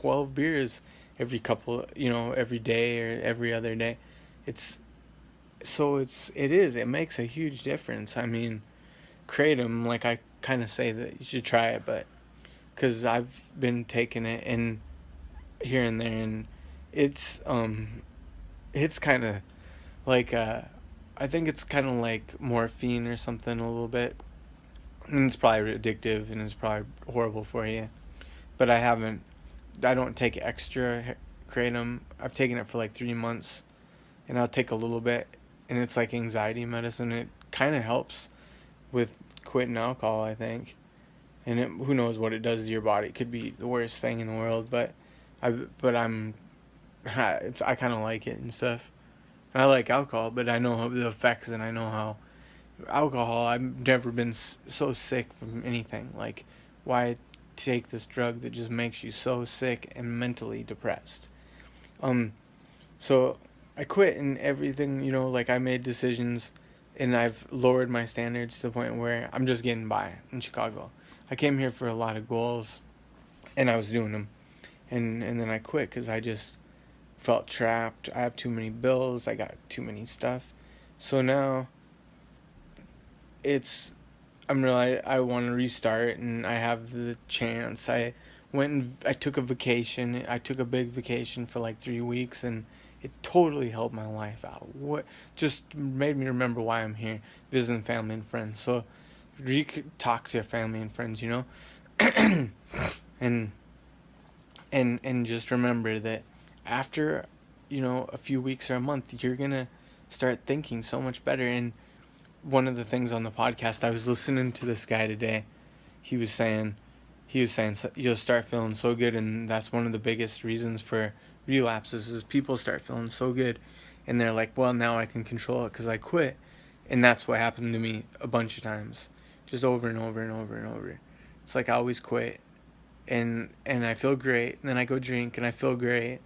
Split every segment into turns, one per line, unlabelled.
12 beers every day or every other day. It's it makes a huge difference. I mean, kratom, like I kind of say that you should try it, but because I've been taking it and here and there, and it's it's kind of like I think it's kind of like morphine or something a little bit, and it's probably addictive and it's probably horrible for you. But I don't take extra kratom. I've taken it for like 3 months, and I'll take a little bit, and it's like anxiety medicine. It kind of helps with quitting alcohol, I think. And who knows what it does to your body? It could be the worst thing in the world, but I'm I kind of like it and stuff. And I like alcohol, but I know the effects, and I know how alcohol. I've never been so sick from anything. Like, why take this drug that just makes you so sick and mentally depressed? Um, so I quit and everything. Like I made decisions, and I've lowered my standards to the point where I'm just getting by in Chicago. I came here for a lot of goals, and I was doing them, and then I quit because I just felt trapped. I have too many bills. I got too many stuff. So now it's I want to restart, and I have the chance. I took a vacation. I took a big vacation for like 3 weeks, and it totally helped my life out. What just made me remember why I'm here, visiting family and friends. So talk to your family and friends, and and just remember that after a few weeks or a month, you're gonna start thinking so much better. And one of the things on the podcast, I was listening to this guy today. He was saying, you'll start feeling so good, and that's one of the biggest reasons for relapses is people start feeling so good, and they're like, well, now I can control it because I quit. And that's what happened to me a bunch of times, just over and over and over and over. It's like I always quit, and I feel great, and then I go drink and I feel great,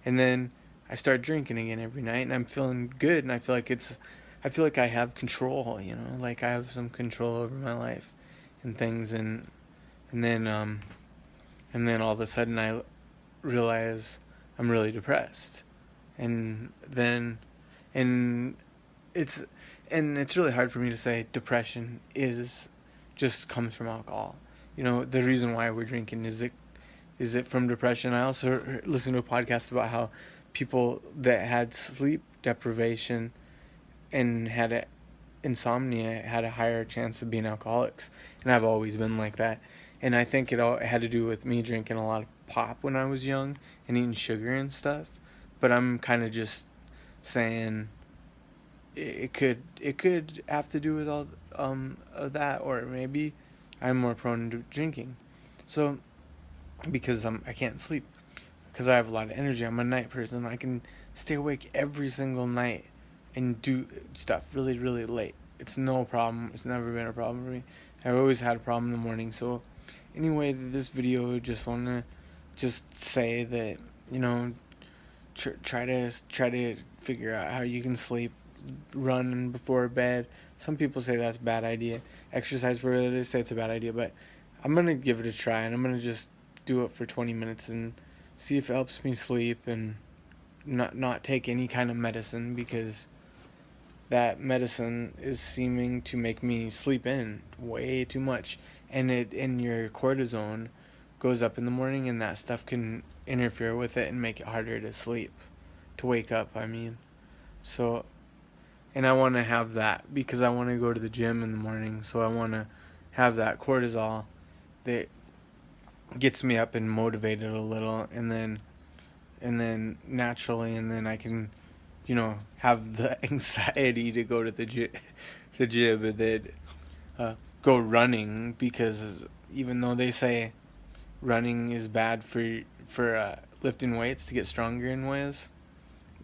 and then I start drinking again every night, and I'm feeling good, and I feel like I have control, like I have some control over my life and things. And then and then all of a sudden I realize I'm really depressed. And then and it's it's really hard for me to say depression is just comes from alcohol. The reason why we're drinking is it from depression. I also listened to a podcast about how people that had sleep deprivation and had insomnia had a higher chance of being alcoholics. And I've always been like that. And I think it had to do with me drinking a lot of pop when I was young and eating sugar and stuff. But I'm kind of just saying it could have to do with all of that, or maybe I'm more prone to drinking. So because I can't sleep, because I have a lot of energy. I'm a night person. I can stay awake every single night and do stuff really, really late. It's no problem. It's never been a problem for me. I've always had a problem in the morning. So anyway, this video, just want to just say that, try to figure out how you can sleep, run before bed. Some people say that's a bad idea. Exercise, for they say it's a bad idea, but I'm going to give it a try, and I'm going to just do it for 20 minutes and see if it helps me sleep, and not take any kind of medicine, because that medicine is seeming to make me sleep in way too much, and your cortisone goes up in the morning, and that stuff can interfere with it and make it harder to sleep, to wake up, I mean. So, and I want to have that because I want to go to the gym in the morning, so I want to have that cortisol that gets me up and motivated a little, and then naturally, and then I can, have the anxiety to go to the gym, and then go running, because even though they say running is bad for lifting weights to get stronger in ways,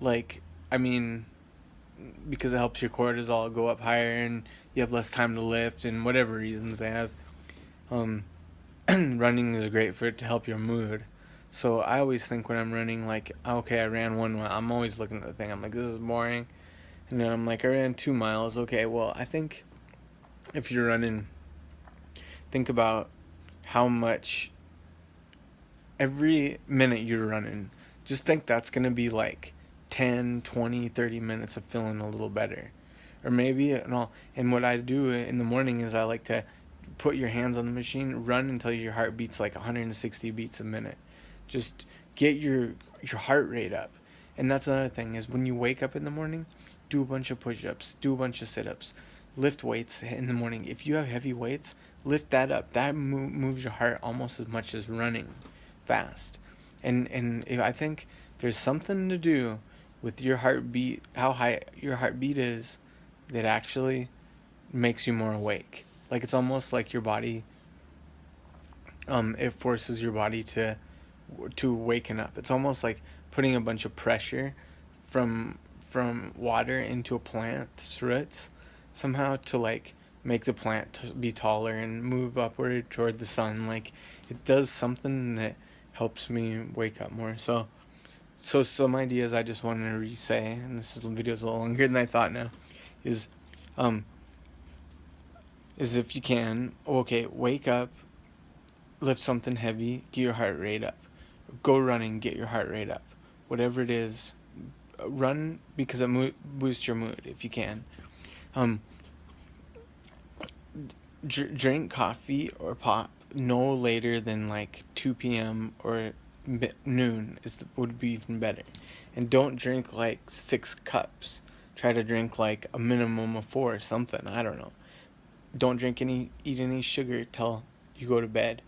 like, I mean, because it helps your cortisol go up higher and you have less time to lift, and whatever reasons they have. Um, Running is great for it to help your mood. So I always think when I'm running, like, okay, I ran 1 mile. I'm always looking at the thing. I'm like, this is boring. And then I'm like, I ran 2 miles. Okay, well, I think if you're running, think about how much every minute you're running, just think that's going to be like 10, 20, 30 minutes of feeling a little better. Or maybe, and what I do in the morning is I like to put your hands on the machine, run until your heart beats like 160 beats a minute. Just get your heart rate up. And that's another thing is when you wake up in the morning, do a bunch of push-ups, do a bunch of sit-ups, lift weights in the morning. If you have heavy weights, lift that up. That moves your heart almost as much as running fast. And I think there's something to do with your heartbeat, how high your heartbeat is, that actually makes you more awake. Like it's almost like your body, it forces your body to waken up. It's almost like putting a bunch of pressure from water into a plant's roots somehow to like make the plant be taller and move upward toward the sun. Like it does something that helps me wake up more. So some ideas I just wanted to re-say, and this video's a little longer than I thought now, is um is if you can, okay, wake up, lift something heavy, get your heart rate up. Go running, get your heart rate up. Whatever it is, run because it boosts your mood if you can. Um, drink coffee or pop no later than like 2 p.m. or noon would be even better. And don't drink like 6 cups. Try to drink like a minimum of 4 or something. I don't know. Don't eat any sugar till you go to bed.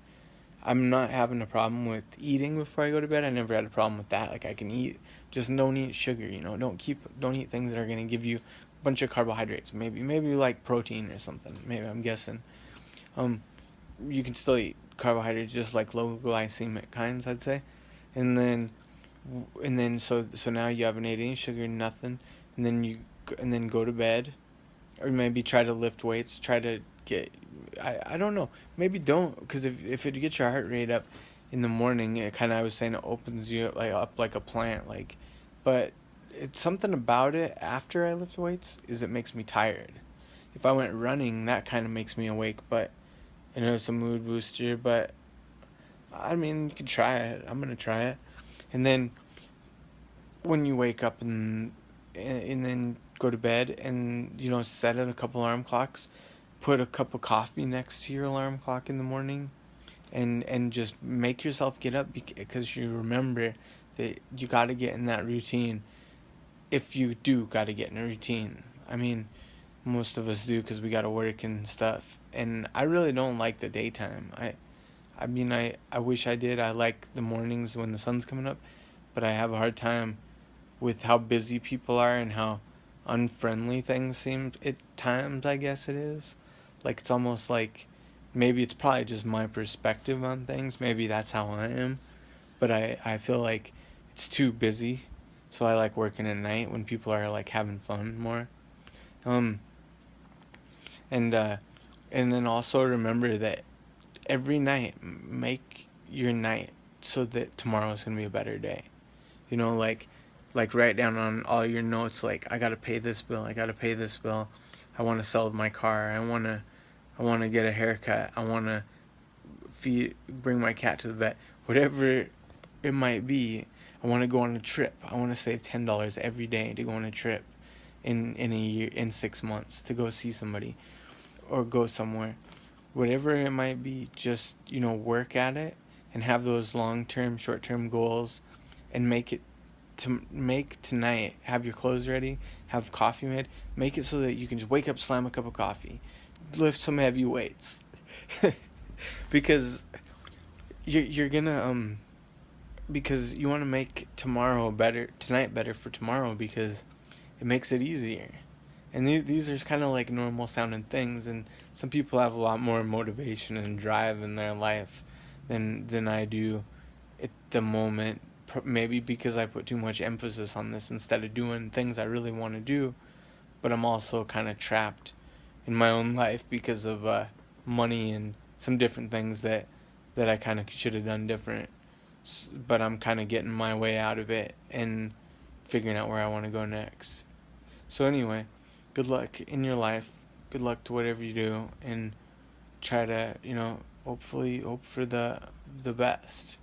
I'm not having a problem with eating before I go to bed. I never had a problem with that. Like I can eat, just don't eat sugar. Don't eat things that are gonna give you a bunch of carbohydrates. Maybe like protein or something. Maybe I'm guessing. Um, you can still eat carbohydrates, just like low glycemic kinds, I'd say. And then, so now you haven't ate any sugar, nothing. And then go to bed, or maybe try to lift weights. Try to get, I don't know, maybe don't, because if it gets your heart rate up in the morning, it kind of, I was saying, it opens you up like a plant, like, but it's something about it after I lift weights is it makes me tired. If I went running, that kind of makes me awake, but I know it's a mood booster. But I mean, you could try it. I'm gonna try it. And then when you wake up and then go to bed, and set it a couple alarm clocks, put a cup of coffee next to your alarm clock in the morning, and just make yourself get up, because you remember that you got to get in that routine. If you do got to get in a routine, I mean, most of us do because we got to work and stuff. And I really don't like the daytime. I mean, I wish I did. I like the mornings when the sun's coming up, but I have a hard time with how busy people are and how unfriendly things seem at times, I guess it is. Like, it's almost like maybe it's probably just my perspective on things. Maybe that's how I am. But I feel like it's too busy. So I like working at night when people are like having fun more. Um, and uh, and then also remember that every night, make your night so that tomorrow is gonna be a better day. Like write down on all your notes, like, I gotta pay this bill, I gotta pay this bill, I want to sell my car, I want to get a haircut, I want to bring my cat to the vet, whatever it might be. I want to go on a trip. I want to save $10 every day to go on a trip in a year, in 6 months, to go see somebody or go somewhere. Whatever it might be, just work at it and have those long-term, short-term goals, and make tonight, have your clothes ready, have coffee made, make it so that you can just wake up, slam a cup of coffee, lift some heavy weights, because you're gonna because you want to make tonight better for tomorrow, because it makes it easier. And these are kind of like normal sounding things, and some people have a lot more motivation and drive in their life than I do at the moment. Maybe because I put too much emphasis on this instead of doing things I really want to do, but I'm also kind of trapped in my own life because of money and some different things that I kind of should have done different. But I'm kind of getting my way out of it and figuring out where I want to go next. So anyway, good luck in your life. Good luck to whatever you do, and try to, hopefully hope for the best.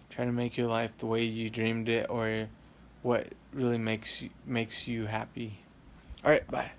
Try to make your life the way you dreamed it, or what really makes you happy. All right, bye.